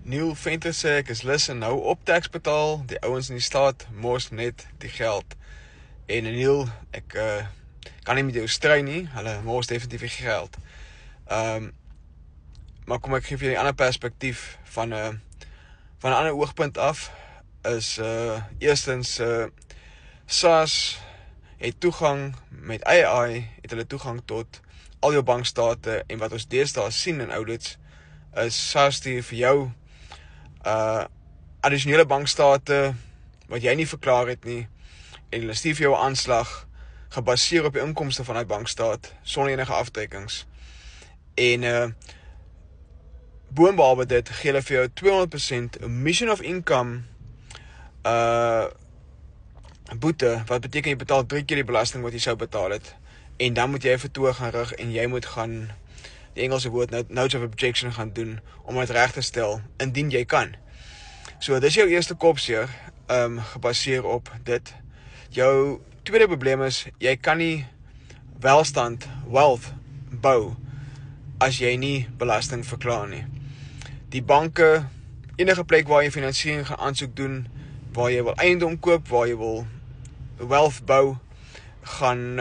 Neil Venter sê ek is lus en nou op tax betaal, die ouens in die staat mors net die geld. En Neil, ek kan nie met jou stry nie, hulle mors definitief die geld. Maar kom ek geef jy 'n ander perspektief van 'n ander oogpunt af, is eerstens SARS het toegang met AI, het hulle toegang tot al jou bankstate, en wat ons deesdae sien in audits, is SARS stuur vir jou addisionele bankstate wat jy nie verklaar het nie, en hulle stuur vir jou 'n aanslag gebaseer op die inkomste van die bankstaat sonder enige aftrekkings. En boonbehalwe dit gee hulle vir jou 200% omission of income boete, wat beteken jy betaal 3 keer die belasting wat jy sou betaal het, en dan moet jy 'n vertoog gaan rig en jy moet gaan die Engelse woord notice of objection gaan doen om dit reg te stel indien jy kan. So dis jou eerste kopseer, gebaseer op dit. Jou tweede probleem is, jy kan nie wealth bou as jy nie belasting verklaar nie. Die banke, enige plek waar jy finansiering gaan aansoek doen, waar jy wil eiendom koop, waar jy wil wealth bou, gaan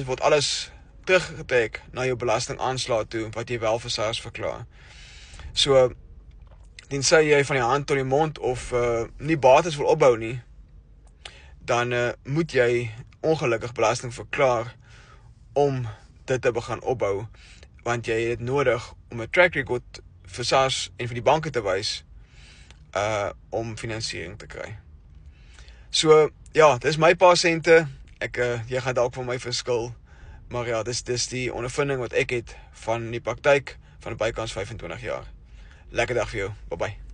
word alles teruggetrek na jou belastingaanslag toe, wat jy wel vir SARS verklaar. So, tensy jy van die hand tot die mond of nie bates wil opbou nie, dan moet jy ongelukkig belasting verklaar om dit te begin opbou, want jy het nodig om 'n track record vir SARS en vir die banke te wys om finansiering te kry. So, ja, dis my paar sente. Jy gaan dalk van my verskil, maar ja, dis die ondervinding wat ek het van die praktyk van bykans 25 jaar. Lekker dag vir jou. Bye bye.